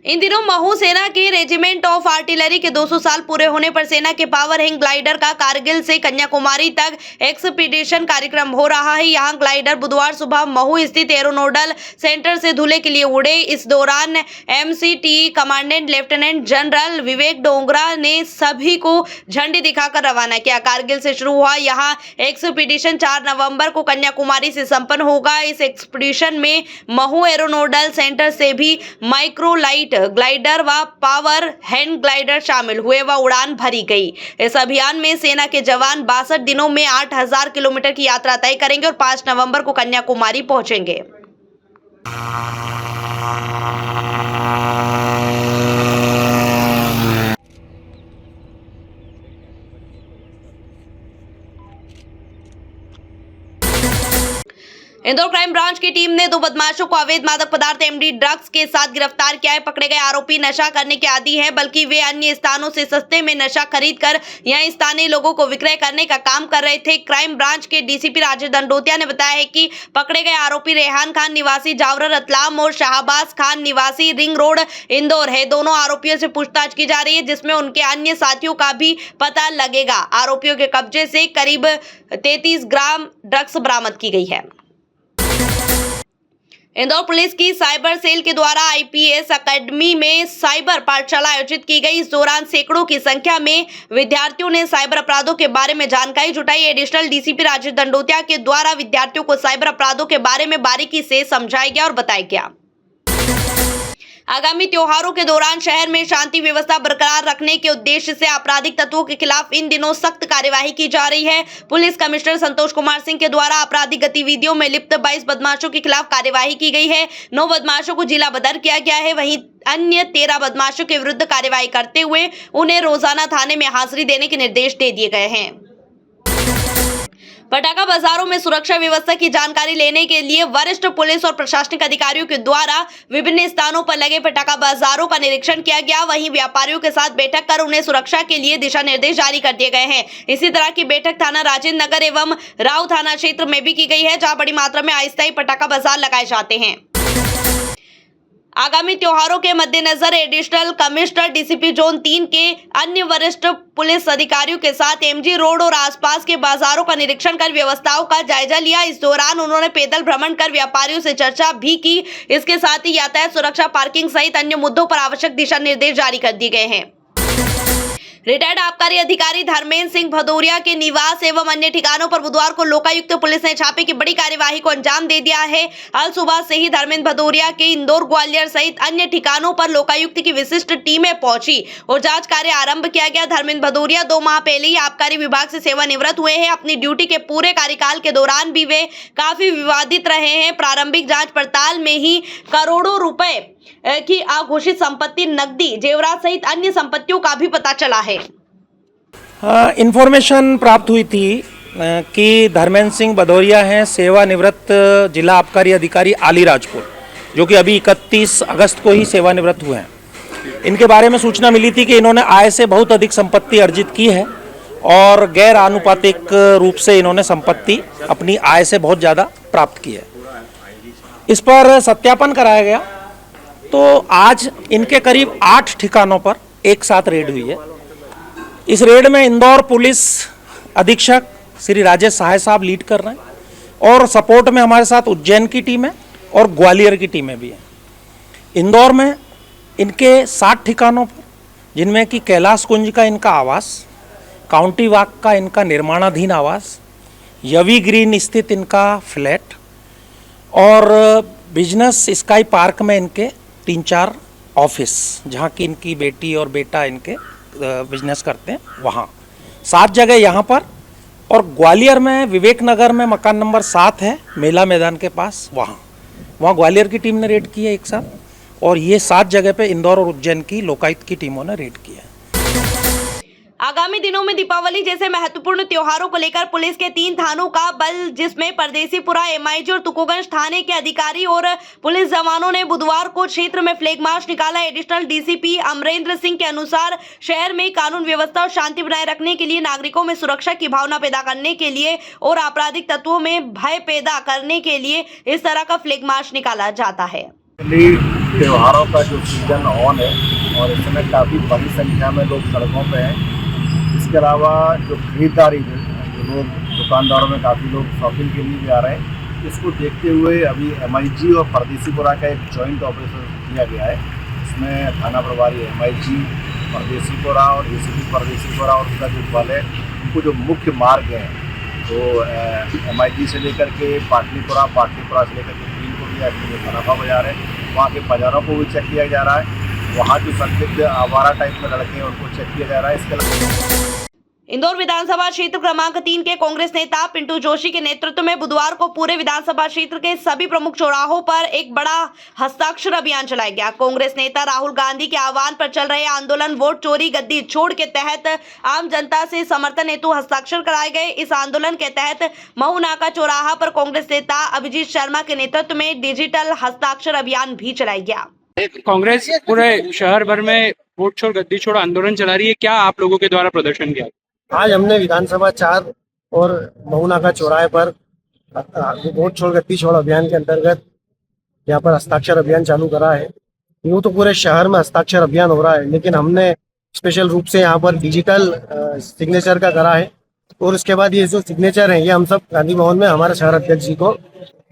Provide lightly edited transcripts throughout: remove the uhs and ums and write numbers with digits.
इन दिनों महू सेना के रेजिमेंट ऑफ आर्टिलरी के 200 साल पूरे होने पर सेना के पावर हैंग ग्लाइडर का कारगिल से कन्याकुमारी तक एक्सपीडिशन कार्यक्रम हो रहा है। यहां ग्लाइडर बुधवार सुबह महू स्थित एरोनोडल सेंटर से धुले के लिए उड़े। इस दौरान एमसीटी कमांडेंट लेफ्टिनेंट जनरल विवेक डोगरा ने सभी को झंडी दिखाकर रवाना किया। कारगिल से शुरू हुआ यहां एक्सपीडिशन 4 नवंबर को कन्याकुमारी से संपन्न होगा। इस एक्सपीडिशन में महू एरोनोडल सेंटर से भी माइक्रोलाइट ग्लाइडर व पावर हैंड ग्लाइडर शामिल हुए व उड़ान भरी गई। इस अभियान में सेना के जवान 62 दिनों में 8000 किलोमीटर की यात्रा तय करेंगे और 5 नवंबर को कन्याकुमारी पहुंचेंगे। इंदौर क्राइम ब्रांच की टीम ने 2 बदमाशों को अवैध मादक पदार्थ एमडी ड्रग्स के साथ गिरफ्तार किया है। पकड़े गए आरोपी नशा करने के आदी हैं, बल्कि वे अन्य स्थानों से सस्ते में नशा खरीदकर यहां स्थानीय लोगों को विक्रय करने का काम कर रहे थे। क्राइम ब्रांच के डीसीपी राजेश दंडोतिया ने बताया है कि पकड़े गए आरोपी रेहान खान निवासी जावरा रतलाम और शाहबाज खान निवासी रिंग रोड इंदौर है। दोनों आरोपियों से पूछताछ की जा रही है, जिसमें उनके अन्य साथियों का भी पता लगेगा। आरोपियों के कब्जे से करीब 33 ग्राम ड्रग्स बरामद की गई है। इंदौर पुलिस की साइबर सेल के द्वारा आईपीएस एकेडमी में साइबर पाठशाला आयोजित की गई। इस दौरान सैकड़ों की संख्या में विद्यार्थियों ने साइबर अपराधों के बारे में जानकारी जुटाई। एडिशनल डीसीपी राजेश दंडोतिया के द्वारा विद्यार्थियों को साइबर अपराधों के बारे में बारीकी से समझाया गया और बताया गया। आगामी त्योहारों के दौरान शहर में शांति व्यवस्था बरकरार रखने के उद्देश्य से आपराधिक तत्वों के खिलाफ इन दिनों सख्त कार्यवाही की जा रही है। पुलिस कमिश्नर संतोष कुमार सिंह के द्वारा आपराधिक गतिविधियों में लिप्त 22 बदमाशों के खिलाफ कार्यवाही की गई है। 9 बदमाशों को जिला बदर किया गया है। वहीं अन्य 13 बदमाशों के विरुद्ध कार्यवाही करते हुए उन्हें रोजाना थाने में हाजिरी देने के निर्देश दे दिए गए हैं। पटाखा बाजारों में सुरक्षा व्यवस्था की जानकारी लेने के लिए वरिष्ठ पुलिस और प्रशासनिक अधिकारियों के द्वारा विभिन्न स्थानों पर लगे पटाखा बाजारों का निरीक्षण किया गया। वहीं व्यापारियों के साथ बैठक कर उन्हें सुरक्षा के लिए दिशा निर्देश जारी कर दिए गए हैं। इसी तरह की बैठक थाना राजेंद्र नगर एवं राव थाना क्षेत्र में भी की गई है, जहां बड़ी मात्रा में अस्थायी पटाखा बाजार लगाए जाते हैं। आगामी त्योहारों के मद्देनजर एडिशनल कमिश्नर डीसीपी जोन 3 के अन्य वरिष्ठ पुलिस अधिकारियों के साथ एमजी रोड और आसपास के बाजारों का निरीक्षण कर व्यवस्थाओं का जायजा लिया। इस दौरान उन्होंने पैदल भ्रमण कर व्यापारियों से चर्चा भी की। इसके साथ ही यातायात सुरक्षा, पार्किंग सहित अन्य मुद्दों पर आवश्यक दिशा निर्देश जारी कर दिए गए हैं। रिटायर्ड आबकारी अधिकारी धर्मेंद्र सिंह भदौरिया के निवास एवं अन्य ठिकानों पर बुधवार को लोकायुक्त पुलिस ने छापे की बड़ी कार्यवाही को अंजाम दे दिया है। कल सुबह से ही धर्मेंद्र भदौरिया के इंदौर, ग्वालियर सहित अन्य ठिकानों पर लोकायुक्त की विशिष्ट टीमें पहुंची और जांच कार्य आरंभ किया गया। धर्मेंद्र भदौरिया 2 माह पहले ही आबकारी विभाग से सेवानिवृत्त हुए हैं। अपनी ड्यूटी के पूरे कार्यकाल के दौरान भी वे काफी विवादित रहे हैं। प्रारंभिक जाँच पड़ताल में ही करोड़ों रुपए की अघोषित संपत्ति, नकदी, जेवरात सहित अन्य संपत्तियों का भी पता चला है। इंफॉर्मेशन प्राप्त हुई थी कि धर्मेंद्र सिंह भदौरिया हैं सेवानिवृत्त जिला आबकारी अधिकारी अलीराजपुर, जो कि अभी 31 अगस्त को ही सेवानिवृत्त हुए हैं। इनके बारे में सूचना मिली थी कि इन्होंने आय से बहुत अधिक संपत्ति अर्जित की है और गैर आनुपातिक रूप से इन्होंने संपत्ति अपनी आय से बहुत ज़्यादा प्राप्त की है। इस पर सत्यापन कराया गया तो आज इनके करीब 8 ठिकानों पर एक साथ रेड हुई है। इस रेड में इंदौर पुलिस अधीक्षक श्री राजेश सहाय साहब लीड कर रहे हैं और सपोर्ट में हमारे साथ उज्जैन की टीम है और ग्वालियर की टीमें भी हैं। इंदौर में इनके 7 ठिकानों पर, जिनमें कि कैलाश कुंज का इनका आवास, काउंटी वाक का इनका निर्माणाधीन आवास, यवी ग्रीन स्थित इनका फ्लैट और बिजनेस स्काई पार्क में इनके 3-4 ऑफिस, जहाँ की इनकी बेटी और बेटा इनके बिजनेस करते हैं, वहाँ 7 जगह यहाँ पर। और ग्वालियर में विवेक नगर में मकान नंबर 7 है, मेला मैदान के पास, वहाँ ग्वालियर की टीम ने रेड की है एक साथ। और ये 7 जगह पे इंदौर और उज्जैन की लोकायुक्त की टीमों ने रेड किया है। आगामी दिनों में दीपावली जैसे महत्वपूर्ण त्योहारों को लेकर पुलिस के 3 थानों का बल, जिसमें परदेसीपुरा, एमआईजी और तुकोगंज थाने के अधिकारी और पुलिस जवानों ने बुधवार को क्षेत्र में फ्लैग मार्च निकाला। एडिशनल डीसीपी अमरेंद्र सिंह के अनुसार शहर में कानून व्यवस्था और शांति बनाए रखने के लिए, नागरिकों में सुरक्षा की भावना पैदा करने के लिए और आपराधिक तत्वों में भय पैदा करने के लिए इस तरह का फ्लैग मार्च निकाला जाता है। त्योहारों का जो सीजन ऑन है और इस समय काफ़ी बड़ी संख्या में लोग सड़कों पे हैं। इसके अलावा जो खरीदारी जो लोग दुकानदारों में काफ़ी लोग शॉपिंग के लिए भी आ रहे हैं, इसको देखते हुए अभी MIG और परदेसीपुरा का एक जॉइंट ऑपरेशन किया गया है। इसमें थाना प्रभारी MIG परदेसीपुरा और ACP परदेसीपुरा और उसका जो बल है, उनको जो मुख्य मार्ग हैं तो MIG से लेकर के पाटलिपुरा से लेकर के जो सराफा बाजार है वहाँ के बाज़ारों को भी चेक किया जा रहा है। वहाँ जो संदिग्ध आवारा टाइप में लड़के हैं उनको चेक किया जा रहा है। इसके अलावा इंदौर विधानसभा क्षेत्र क्रमांक 3 के कांग्रेस नेता पिंटू जोशी के नेतृत्व में बुधवार को पूरे विधानसभा क्षेत्र के सभी प्रमुख चौराहों पर एक बड़ा हस्ताक्षर अभियान चलाया गया। कांग्रेस नेता राहुल गांधी के आह्वान पर चल रहे आंदोलन वोट चोरी गद्दी छोड़ के तहत आम जनता से समर्थन हेतु हस्ताक्षर कराए गए। इस आंदोलन के तहत महू नाका चौराहा पर कांग्रेस नेता अभिजीत शर्मा के नेतृत्व में डिजिटल हस्ताक्षर अभियान भी चलाया गया। कांग्रेस पूरे शहर भर में वोट छोड़ गद्दी छोड़ आंदोलन चला रही है, क्या आप लोगों के द्वारा प्रदर्शन किया? आज हमने विधानसभा 4 और महू नाका चौराहे पर वोट छोड़ गद्दी छोड़ अभियान के अंतर्गत यहाँ पर हस्ताक्षर अभियान चालू करा है। यूँ तो पूरे शहर में हस्ताक्षर अभियान हो रहा है, लेकिन हमने स्पेशल रूप से यहाँ पर डिजिटल सिग्नेचर का करा है और उसके बाद ये जो सिग्नेचर है ये हम सब गांधी भवन में हमारे शहर अध्यक्ष जी को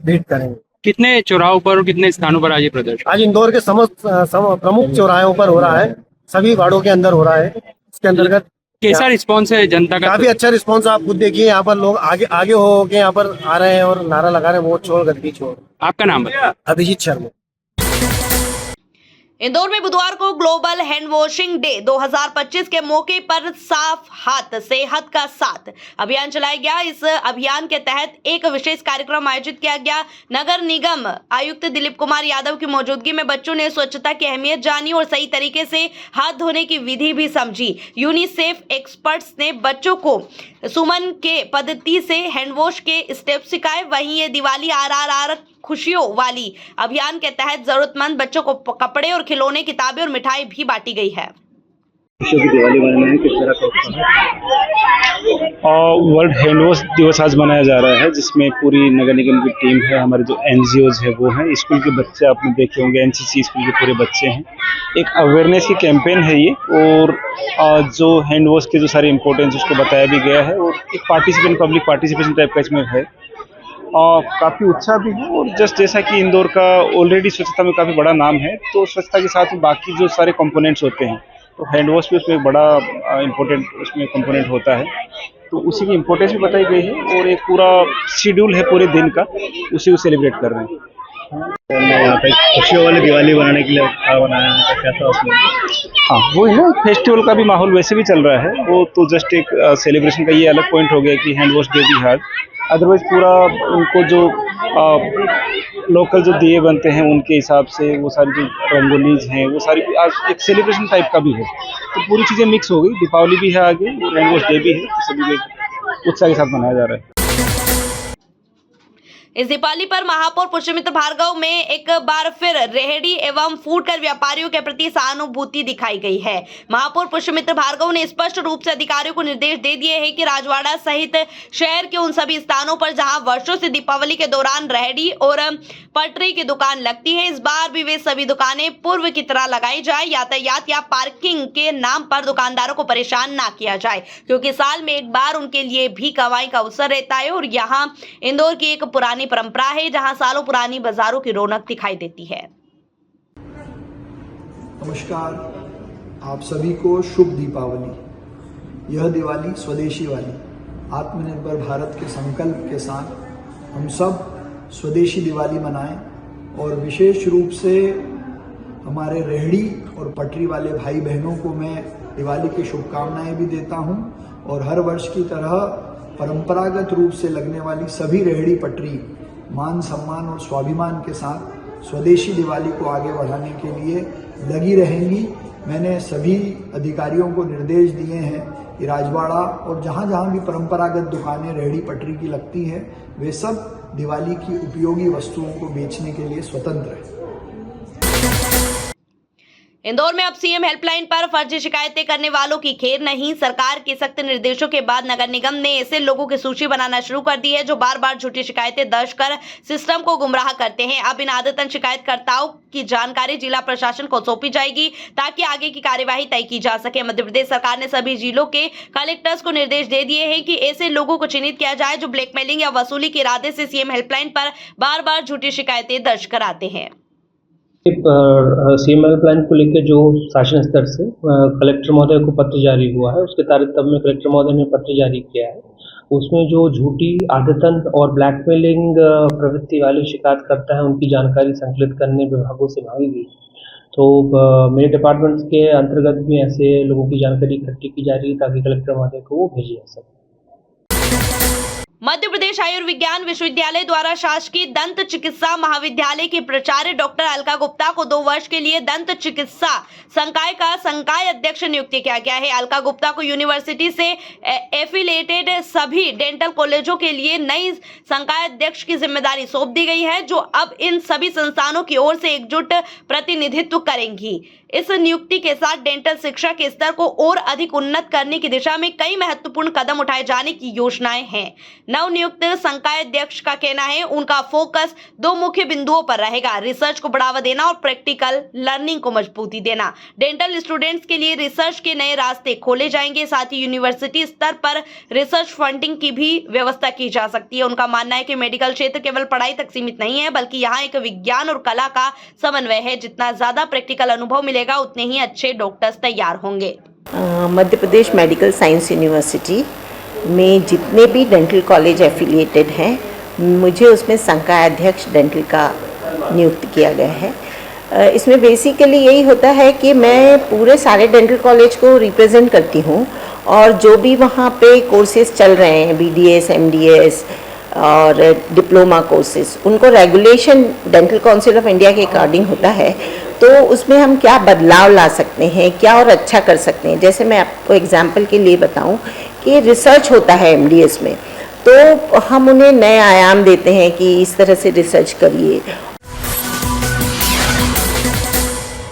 भेंट करेंगे। कितने चौराहों पर और कितने स्थानों पर आज ये प्रदर्शन? आज इंदौर के समस्त प्रमुख चौराहों पर हो रहा है, सभी वार्डों के अंदर हो रहा है। इसके अंतर्गत कैसा रिस्पॉन्स है जनता का? काफी अच्छा रिस्पॉन्स आप खुद देखिए, यहाँ पर लोग आगे हो के यहाँ पर आ रहे हैं और नारा लगा रहे हैं वोट छोड़ गद्दी छोड़। आपका नाम बताइए। अभिजीत शर्मा। इंदौर में बुधवार को ग्लोबल हैंड वॉशिंग डे 2025 के मौके पर साफ हाथ सेहत का साथ अभियान चलाया गया। इस अभियान के तहत एक विशेष कार्यक्रम आयोजित किया गया। नगर निगम आयुक्त दिलीप कुमार यादव की मौजूदगी में बच्चों ने स्वच्छता की अहमियत जानी और सही तरीके से हाथ धोने की विधि भी समझी। यूनिसेफ एक्सपर्ट्स ने बच्चों को सुमन के पद्धति से हैंड वॉश के स्टेप सिखाए। वहीं ये दिवाली RRR खुशियों वाली अभियान के तहत जरूरतमंद बच्चों को कपड़े और खिलौने, किताबें और मिठाई भी बांटी गई है। की दिवाली मनाना है, किस तरह का वर्ल्ड हैंड वॉश दिवस आज मनाया जा रहा है, जिसमें पूरी नगर निगम की टीम है, हमारे जो NGOs है वो हैं, स्कूल के बच्चे आपने देखे होंगे, NCC स्कूल के पूरे बच्चे हैं। एक अवेयरनेस की कैंपेन है ये और जो हैंड वॉश के जो सारे इंपॉर्टेंस उसको बताया भी गया है और एक पब्लिक पार्टिसिपेशन टाइप का इसमें है। काफ़ी उत्साह भी है और जस्ट जैसा कि इंदौर का ऑलरेडी स्वच्छता में काफ़ी बड़ा नाम है, तो स्वच्छता के साथ में बाकी जो सारे कंपोनेंट्स होते हैं तो हैंड वॉश भी उसमें एक बड़ा इम्पोर्टेंट उसमें कंपोनेंट होता है, तो उसी की इम्पोर्टेंस भी बताई गई है और एक पूरा शेड्यूल है पूरे दिन का, उसी को सेलिब्रेट कर रहे हैं। यहाँ पे खुशियों वाली दिवाली बनाने के लिए बनाया है, कैसा उसमें? हाँ वो है ना, फेस्टिवल का भी माहौल वैसे भी चल रहा है, वो तो जस्ट एक सेलिब्रेशन का ये अलग पॉइंट हो गया कि हैंड वॉश डे भी है। अदरवाइज पूरा उनको जो लोकल जो दिए बनते हैं उनके हिसाब से वो सारी जो रंगोलीज हैं वो सारी आज एक सेलिब्रेशन टाइप का भी है, तो पूरी चीज़ें मिक्स हो गई। दीपावली भी है आगे और हैंड वॉश डे भी है, तो सभी उत्साह के साथ मनाया जा रहा है। इस दीपावली पर महापौर पुष्यमित्र भार्गव में एक बार फिर रेहड़ी एवं फूडकर व्यापारियों के प्रति सहानुभूति दिखाई गई है। महापौर पुष्यमित्र भार्गव ने स्पष्ट रूप से अधिकारियों को निर्देश दे दिए हैं कि राजवाड़ा सहित शहर के उन सभी स्थानों पर जहां वर्षों से दीपावली के दौरान रेहड़ी और पटरी की दुकान लगती है, इस बार भी वे सभी दुकानें पूर्व की तरह लगाई जाए। यातायात या पार्किंग के नाम पर दुकानदारों को परेशान ना किया जाए, क्योंकि साल में एक बार उनके लिए भी कमाई का अवसर रहता है और यहाँ इंदौर की एक पुरानी परंपरा है जहां सालों पुरानी बाजारों की रौनक दिखाई देती है। नमस्कार, आप सभी को शुभ दीपावली। यह दिवाली स्वदेशी वाली आत्मनिर्भर भारत के संकल्प के साथ हम सब स्वदेशी दिवाली मनाएं और विशेष रूप से हमारे रेहड़ी और पटरी वाले भाई बहनों को मैं दिवाली की शुभकामनाएं भी देता हूं और हर वर्ष की तरह परंपरागत रूप से लगने वाली सभी रेहड़ी पटरी मान सम्मान और स्वाभिमान के साथ स्वदेशी दिवाली को आगे बढ़ाने के लिए लगी रहेंगी। मैंने सभी अधिकारियों को निर्देश दिए हैं कि राजवाड़ा और जहाँ जहाँ भी परंपरागत दुकानें रेहड़ी पटरी की लगती हैं वे सब दिवाली की उपयोगी वस्तुओं को बेचने के लिए स्वतंत्र हैं। इंदौर में अब सीएम हेल्पलाइन पर फर्जी शिकायतें करने वालों की खेर नहीं। सरकार के सख्त निर्देशों के बाद नगर निगम ने ऐसे लोगों की सूची बनाना शुरू कर दी है जो बार बार झूठी शिकायतें दर्ज कर सिस्टम को गुमराह करते हैं। अब इन आदतन शिकायतकर्ताओं की जानकारी जिला प्रशासन को सौंपी जाएगी ताकि आगे की कार्यवाही तय की जा सके। मध्य प्रदेश सरकार ने सभी जिलों के कलेक्टर्स को निर्देश दे दिए हैं कि ऐसे लोगों को चिन्हित किया जाए जो ब्लैकमेलिंग या वसूली के इरादे से सीएम हेल्पलाइन पर बार बार झूठी शिकायतें दर्ज कराते हैं। सीएम हेल्पलाइन को लेकर जो शासन स्तर से कलेक्टर महोदय को पत्र जारी हुआ है, उसके तारतम्य में कलेक्टर महोदय ने पत्र जारी किया है। उसमें जो झूठी आदतन और ब्लैकमेलिंग प्रवृत्ति वाले शिकायत करता है उनकी जानकारी संकलित करने विभागों से मांगी गई। तो मेरे डिपार्टमेंट के अंतर्गत भी ऐसे लोगों की जानकारी इकट्ठी की जा रही है ताकि कलेक्टर महोदय को वो भेजी जा सके। मध्य प्रदेश आयुर्विज्ञान विश्वविद्यालय द्वारा शासकीय दंत चिकित्सा महाविद्यालय की प्राचार्य डॉक्टर अलका गुप्ता को 2 वर्ष के लिए दंत चिकित्सा संकाय का संकाय अध्यक्ष नियुक्त किया गया है। अलका गुप्ता को यूनिवर्सिटी से एफिलिएटेड सभी डेंटल कॉलेजों के लिए नई संकाय अध्यक्ष की जिम्मेदारी सौंप दी गई है, जो अब इन सभी संस्थानों की ओर से एकजुट प्रतिनिधित्व करेंगी। इस नियुक्ति के साथ डेंटल शिक्षा के स्तर को और अधिक उन्नत करने की दिशा में कई महत्वपूर्ण कदम उठाए जाने की योजनाएं हैं। नवनियुक्त संकाय अध्यक्ष का कहना है उनका फोकस 2 मुख्य बिंदुओं पर रहेगा: रिसर्च को बढ़ावा देना और प्रैक्टिकल लर्निंग को मजबूती देना। डेंटल स्टूडेंट्स के लिए रिसर्च के नए रास्ते खोले जाएंगे। साथ ही यूनिवर्सिटी स्तर पर रिसर्च फंडिंग की भी व्यवस्था की जा सकती है। उनका मानना है कि मेडिकल क्षेत्र केवल पढ़ाई तक सीमित नहीं है, बल्कि यहाँ एक विज्ञान और कला का समन्वय है। जितना ज्यादा प्रैक्टिकल अनुभव मिलेगा उतने ही अच्छे डॉक्टर्स तैयार होंगे। Madhya Pradesh medical science university में जितने भी डेंटल कॉलेज एफिलिएटेड हैं, मुझे उसमें संकाय अध्यक्ष डेंटल का नियुक्त किया गया है। इसमें बेसिकली यही होता है कि मैं पूरे सारे डेंटल कॉलेज को रिप्रेजेंट करती हूँ और जो भी वहाँ पे कोर्सेज चल रहे हैं, BDS, MDS और डिप्लोमा कोर्सेज, उनको regulation dental council of India के अकॉर्डिंग होता है। तो उसमें हम क्या बदलाव ला सकते हैं, क्या और अच्छा कर सकते हैं। जैसे मैं आपको एग्जांपल के लिए बताऊं कि रिसर्च होता है MDS में, तो हम उन्हें नए आयाम देते हैं कि इस तरह से रिसर्च करिए